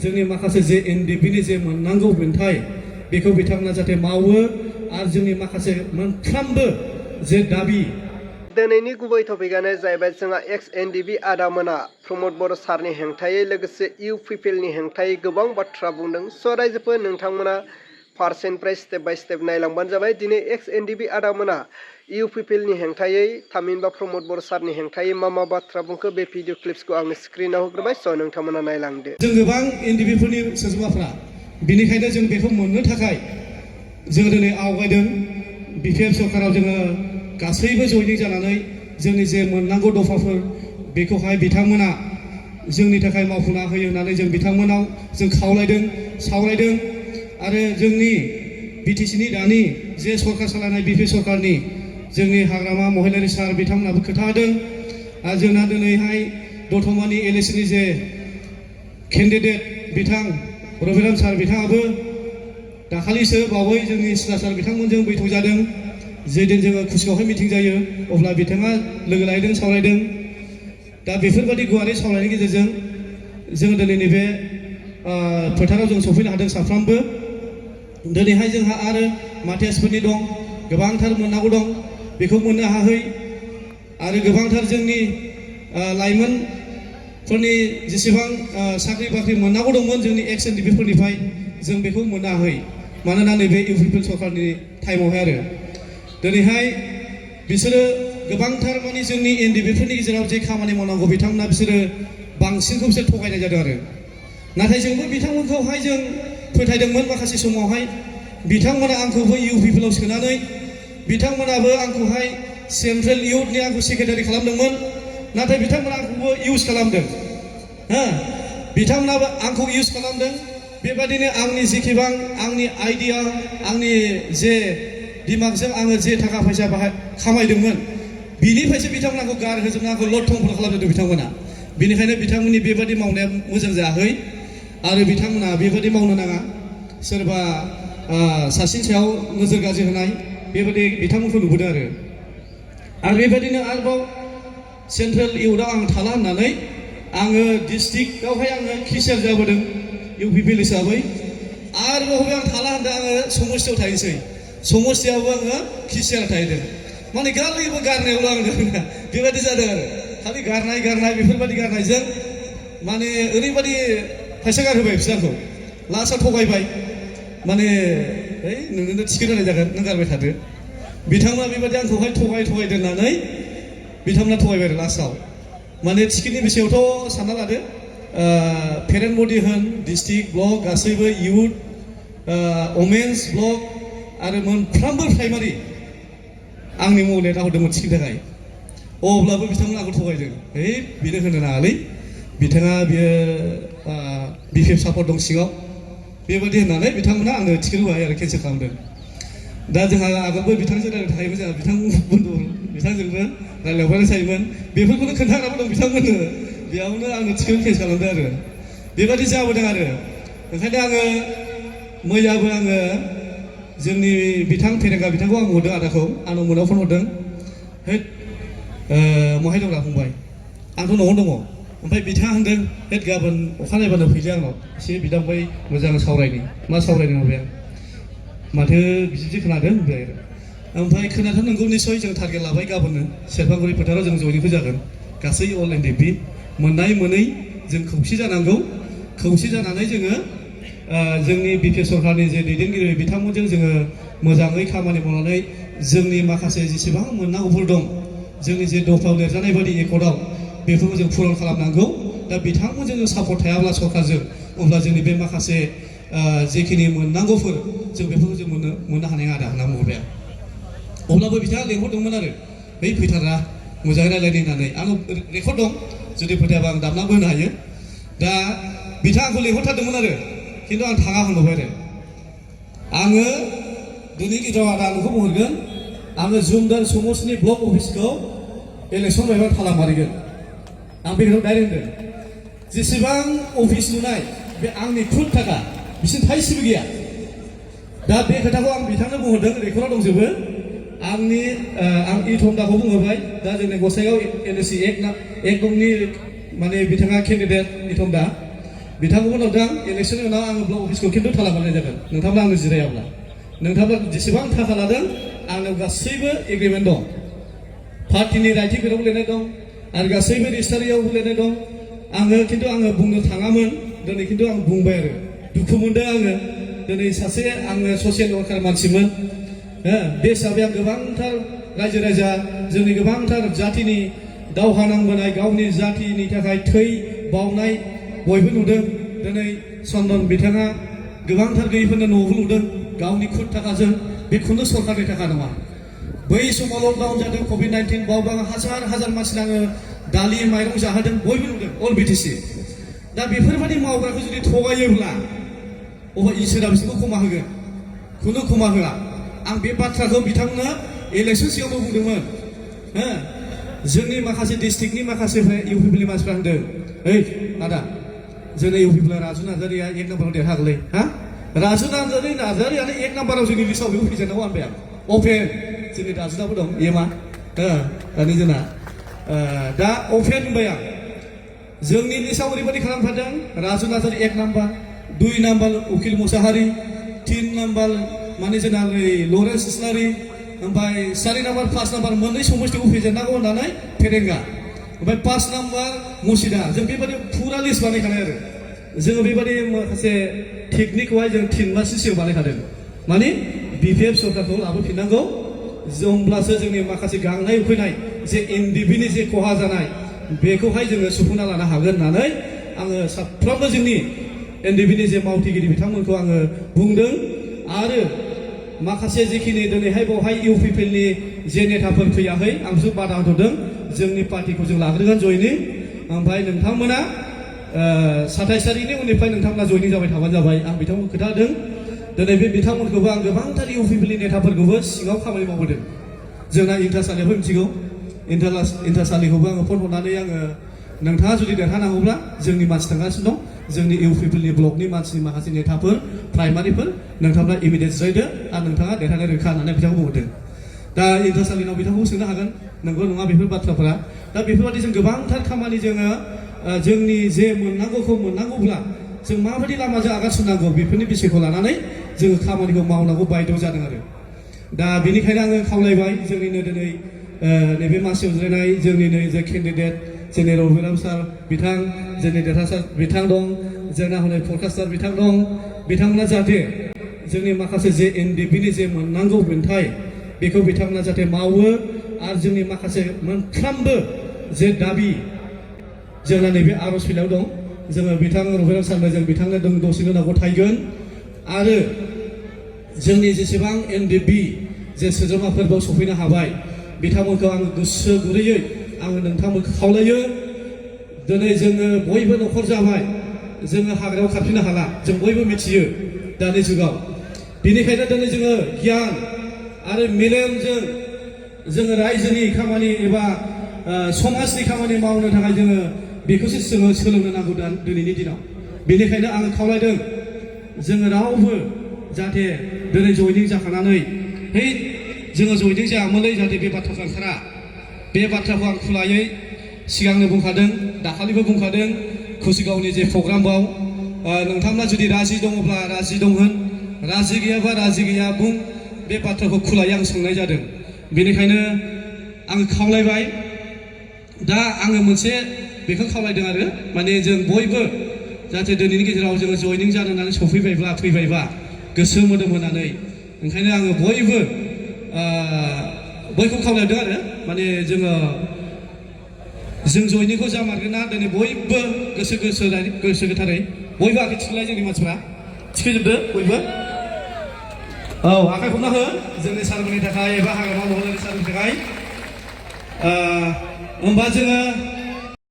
जोंनि माखासे जे एनडिपिनि जे मोननांगौ मोनथाय बेखौ बिथांमोना जाहाथे मावो आरो जोंनि माखासे मोनफ्रोमबो जे दाबि दिनैनि गुबै टपिकआनो जाहैबाय जोंहा एक्स एनडिपि आदामोना प्रमद बर' सारनि हेंथायै लोगोसे इउ पिपिएलनि हेंथायै गोबां बाथ्रा बुंदों। स' रायजोफोर नोंथांमोना फारसेनिफ्राय स्टेप बाय स्टेप नायलांबानो जाबाय। दिनै एक्स एनडिपि आदामोना इउ पिपिएलनि हेंथायै थामहिनबा प्रमद बर' सारनि हेंथायै मा बाथ्रा बुंखो बे भिडिअ क्लिप्सखौ आङो स्क्रिनाव होग्रोबाय। स' नोंथांमोना नायलांदो। जों गोबां एनडिपिफोरनि सोद्रोमाफ्रा बिनिखायनो जों बेखौ मोननो थाखाय जों दिनै आवगायदों। बिपिएफ सरकाराव जोङो गासैबो जयनिं जानानै जोंनि जे मोननांगौ दफाफोर बेखौहाय बिथांमोना जोंनि थाखाय मावफुंना होयो होननानै जों बिथांमोनाव जों खावलायदों सावरायदों। आरो जोंनि बिटिसिनि दानि जे सरकार सालायनाय बिपिएफ सरकारनि जोंनि हाग्रामा महिलारि सार बिथांमोनाबो खोथा होदों। आरो जोंना दिनैहाय दतमानि इलेक्शननि जे केन्डिडेट बिथां रबिराम सार बिथाङाबो दाखालिसो बावै जोंनि सिला सार बिथांमोनजों बैठक जादों। जेदिन जोङो कुसुगावहाय मिटिं जायो अब्ला बिथाङा लोगो लायदों सावरायदों। दा बेफोरबायदि गुवारै सावरायनायनि गेजेरजों जोङो दिनैनि बे फोथाराव जों सफैनो हादों साफ्रोमबो। दिनैहाय जोंहा आरो माथियासफोरनि दं, गोबांथार मोननांगौ दं, बेखौ मोननो हाहै। आरो गोबांथार जोंनि लाइमोनफोरनि जेसेबां साख्रि बाख्रि मोननांगौ दंमोन जोंनि एक्स एनडिपिफोरनिफ्राय जों बेखौ मोनाखै। मानोना नैबे इउ पिपिएल सरकारनि टाइमावहाय आरो दिनैहाय बिसोरो गोबांथार माने जोंनि एनडिपिफोरनि गेजेराव जे खामानि मावनांगौ बिथांमोना बिसोरो बांसिनखौ बिसोर थगायनाय जादों आरो। नाथाय जोंबो बिथांमोनखौहाय जों फोथायदोंमोन माखासे समावहाय। बिथांमोना आंखौबो इउ पिपिएलआव सोनानै बिथांमोनाबो आंखौहाय सेन्ट्रेल इउथनि आंखौ सेक्रेटारि खालामदोंमोन। नाथाय बिथांमोना आंखौबो इउज खालामदों। बिथांमोनाबो आंखौ इउज खालामदों। बेबायदिनो आंनि जेसेबां आंनि आइडिया आंनि जे दिमागजों आङो जे थाखा फैसा खामायदोंमोन बिनिफ्रायसो बिथांमोना आंखौ गारहोजोबना आंखौ लथं खालामजोबदों बिथांमोना। बेनिखायनो बिथांमोननि बेबायदि मावनाया मोजां जायाखै। आरो बिथांमोना बेबायदि मावनो नाङा। सोरबा सासेनि सायाव नोजोर गाज्रि होनाय बेबायदि बिथांमोनखौ नुबोदों आरो। आरो बेबायदिनो आरोबाव सेन्ट्रेल इउथआव आं थाला होननानै आङो डिस्ट्रिक्टआवहाय आङो किसियार जाबोदों इउ पिपिएल हिसाबै। आरोबाव आं थाला होनदों आङो समस्तियाव थाहैसै। समस्तियावबो आङो किसियार थाहैदों। माने गारैबो गारनायावल' आङो बेबायदि जादों आरो। खालि गारनाय बेफोरबायदि गारनायजों माने ओरैबायदि फैसा गारहोबाय बिसोर आंखौ। लास्टआव थगायबाय। माने ओइ नोंनो टिकेट होनाय जागोन नों गारबाय थादो। बिथांमोना बेबायदि आंखौहाय थगाय दोननानै बिथांमोना थगायबाय आरो लास्टआव। माने टिकेटनि बिषयावथ' सानना लादो पेरेन्ट बडि होन डिस्ट्रिक्ट ब्लक गासैबो इउथ वमेन्स ब्लक आरो मोनफ्रोमबो प्राइमारि आंनि मुङाव लेटार हरदोंमोन टिकेटनि थाखाय। अब्लाबो बिथांमोना आंखौ थगायदों। बेनो होनो नाङालै बिथाङा बियो बिपिएफ सापर्ट दं सिङाव बेबायदि होननानै बिथांमोना आंनो टिकेट होआखै आरो केन्सेल खालामदों। दा जोंहा आगोलबो बिथांजों रायलायनो थाखायबो जोंहा बिथांजोंबो रायलायबानो जायोमोन। बेफोरखौनो खोन्थाग्राबो दं बिथांमोननो। बेयावनो आंनो टिकेट केन्सेल खालामदों आरो। बेबायदि जाबोदों आरो। ओंखायनो आङो मैयाबो आङो जोंनि बिथां फेरेंगा बिथांखौ आं हरदों आदाखौ आंनाव मोनाव फन हरदों। महाय दं फंबाय? आंथ' न'आवनो दङ। ओमफ्राय बिथाङा होनदों गाबोन अखा नायबानो फैदो आंनाव एसे बिदा फंबाय मोजां सावरायनि। मा सावरायदों होनबाय आं। माथो बिदि खोनादों होनबाय आरो। ओमफ्राय खोनादों नोंगौ निस्सय जों टारगेट लाबाय गाबोननो सेरफांगुरि फोथाराव जों जयनिंबो जागोन गासै अल एनडिपि मोननाय मोनै जों खौसे जानांगौ। खौसे जानानै जोङो जोंनि बिपिएफ सरकारनि जे दैदेनगिरि बिथांमोनजों जोङो मोजाङै खामानि मावनानै जोंनि माखासे जेसेबां मोननांगौफोर दं जोंनि जे दफायाव लिरजानाय बायदि एकर्डआव बेफोरखौ जों पुरन खालामनांगौ। दा बिथांमोनजों जों सापर्ट थायाब्ला सरकारजों अब्ला जोंनि बे माखासे जेखिनि मोननांगौफोर जों बेफोरखौ जों मोननो हानाय नङा होनना बुंबाय आं। अब्लाबो बिथाङा लेंहरदोंमोन आरो फैथारा मोजाङै रायलायनो होननानै। आंनाव रेकर्ड दं जुदि फोथायाबा आं दामनाबो होनो हायो। दा बिथाङा आंखौ लेंहरथारदोंमोन आरो खिन्थु आं थाङा होनबाय आरो। आङो दिनै गेजेराव आदा नोंखौ बुंहरगोन आङो जुमदार समस्तिनि ब्लक अफिसखौ इलेक्सन बायबा थाला मारिगोन। आं बेखौ डाइरेक्ट होनदों। जेसेबां अफिस लुनाय बे आंनि खुद थाखा बिसोर थाइसेबो गैया। दा बे खोथाखौ आं बिथांनो बुंहरदों रेकर्डआव दंजोबो। आं इथमदाखौ बुंहरबाय। दा जोंनि गसाइगाव एनएसि एक नंनि माने बिथाङा केन्डिडेट इथमदा बिथांमोननाव दा इलेक्सननि उनाव आङो ब्लक अफिसखौ खिन्थु थाला मोननाय जागोन नोंथांमोना आंनो जिरायाब्ला नोंथांमोना जेसेबां थाखा लादों आंनाव गासैबो एग्रिमेन्ट दं पार्टिनि रायथिं बिलाइयाव लिरनाय दं आरो गासैबो रेजिस्टारियाव लिरनाय दं आङो खिन्थु आङो बुंनो थाङामोन दिनै खिन्थु आं बुंबाय आरो दुखु मोनदों आङो दिनै सासे आङो ससियेल वर्कार मानसिमोन बे हिसाबै आं गोबांथार रायजो राजा जोंनि गोबांथार जातिनि दावहा नांबोनाय गावनि जातिनि थाखाय थै बावनाय बयबो नुदों दिनै चन्दन बिथाङा गोबांथार गैयैफोरनो न'बो लुदों गावनि खुद थाखाजों बे खुनु सरकारनि थाखा नङा बै समाव लकडाउन जादों कभिड-19 बावबो हाजार हाजार मानसिनो आङो दालि माइरं जाहोदों बयबो नुदों अल बिटिसि दा बेफोरबायदि मावग्राखौ जुदि थगायोब्ला अबा इसोरा बिसोरखौ क्षमा होगोन खुनु क्षमा होआ आं बे बाथ्राखौ बिथांमोननो इलेक्सन सिगांबो बुंदोंमोन जोंनि माखासे डिस्ट्रिक्टनि माखासे इउपिपिएलनि मानसिफ्रा होनदों ओइ आदा जोंनि इउपिपिएल राजु नार्जारिया 1 नाम्बाराव देरहागोलै राजु नार्जारियानो 1 नाम्बाराव जोंनि लिस्टआव बेखौ फैजेननांगौ होनबाय आं अपेन जोंनि राजुनाबो दं एमा दानि जोंना दा अपेन होनबाय आं जोंनि लिस्टआव ओरैबायदि खालामफादों राजु नार्जारि 1 नाम्बार 2 नाम्बार उकिल मुसाहारि 3 नाम्बार माने जोंना लरेन्स इस्लारि ओमफ्राय 4 नाम्बार 5 नाम्बार मोननै समस्थिखौ फेजेननांगौ होननानै फेरेंगा ओमफ्राय 5 नाम्बार मुसिदा जों बेबायदि फुरा लिस्ट बानायखानाय आरो जोङो बेबायदि माखासे टेकनिकखौहाय जों 3 मासनि सिगां बानायखादों माने बिपिएफ सरकारखौ लाबोफिननांगौ होमब्लासो जोंनि माखासे गांनाय उखैनाय जे एनडिबिनि जे खहा जानाय बेखौहाय जोङो सुफुंना लानो हागोन होननानै आङो साफ्रोमबो जोंनि एनडिबिनि जे मावथिगिरि बिथांमोनखौ आङो बुंदों आरो माखासे जिखिनि दिनैहाय बेवहाय इउपिपिएलनि जे नेताफोर फैयाखै आं बिसोर बादा होदों जोंनि पार्टिखौ जों लाग्रोगोन जयनिं ओमफ्राय नोंथांमोना 27 तारिखनि उननिफ्राय नोंथांमोना जयनिं जाबाय थाबानो जाबाय आं बिथांमोनखौ खोन्थादों दिनै बे बिथांमोनखौबो आं गोबांथार इउपिपिएलनि नेताफोरखौबो सिङाव खामानि मावबोदों जोंना इन्टारसालियाबो मिथिगौ इन्टारसालिखौबो आङो फन हरनानै आङो नोंथाङा जुदि देरहानांगौब्ला जोंनि मानसि थांगासिनो दं जोंनि इउपिपिएलनि ब्लकनि मानसिनि माखासे नेताफोर प्राइमारिफोर नोंथांमोना इमिडियेट जिरायदो आरो नोंथाङा देरहानो रोखा होननानै बिथांखौ बुंहरदों दा इन्टारसालिनाव बिथांखौ सोंनो हागोन नंगौ नङा बेफोर बाथ्राफोरा दा बेफोरबायदि जों गोबांथार खामानि जोङो जोंनि जे मोननांगौखौ मोननांगौब्ला जों माबायदि लामाजों आगान सुरनांगौ बेफोरनि बिषयखौ लानानै जोङो खामानिखौ मावनांगौ बायद' जादों आरो दा बेनिखायनो आङो खावलायबाय जोंनिनो दिनै नैबे मासियाव जिरायनाय जोंनिनो जे केन्डिडेट जोंनि रबिराम सार बिथां जोंनि देरहासार बिथां दं जोंना हनै प्रकाश सार बिथां दं बिथांमोना जाहाथे जोंनि माखासे जे एनडिबिनि जे मोननांगौ मोन्थाय बेखौ बिथांमोना जाहाथे मावो आरो जोंनि माखासे मोनफ्रोमबो जे दाबि जोंना नैबे आर'ज बिलाइयाव दं जोङो बिथां रबिराम सारनो जों बिथांनो दसेनो उनाव गथायगोन आरो जोंनि जेसेबां एनडिबि जे सोद्रोमाफोर सफैनो हाबाय बिथांमोनखौ आं गोसो गुरैयै आङो नोंथांमोनखौ खावलायो दिनै जोङो बयबो न'खर जाबाय जोङो हाग्रायाव खारफिननो हाला जों बयबो मिथियो दानि जुगाव बेनिखायनो दिनै जोङो गियान आरो मेलेमजों जोङो रायजोनि खामानि एबा समाजनि खामानि मावनो थाखाय जोङो बेखौसो जोङो सोलोंनो नांगौ दिनैनि दिनाव बेनिखायनो आं खावलायदों जोङो रावबो जाहाथे दिनै जयनिं जाखानानै जोङो जयनिं जायामोनलै जाहाथे बे बाथ्राखौ ओंखारा बे बाथ्राखौ आं खुलायै सिगांनो बुंखादों दाखालिबो बुंखादों कुसिगावनि जे प्रग्रामाव नोंथांमोना जुदि राजि दङब्ला राजि दं होन राजि गैयाबा राजि गैया बुं बे बाथ्राखौ खुलायै आं सोंनाय जादों बेनिखायनो आं खावलायबाय दा आङो मोनसे बेखौ खावलायदों आरो माने जों बयबो जाहाथे दिनैनि गेजेराव जोङो जयनिं जानो होननानै सफैबायब्ला फैबायबा गोसो मोदोम होनानै ओंखायनो आङो बयखौ खावलायदों आरो माने जों जयनिंखौ जामारगोन ना दिनै बयबो गोसो गोथारै बयबो आखाइ थिखोलाय जोंनि मानसिफ्रा थिखोजोबदो बयबो औ आखाइ हमना हो जोंनि सारमोननि थाखाय एबा हाग्रामा महलनि सारमोननि थाखाय होमबा जोङो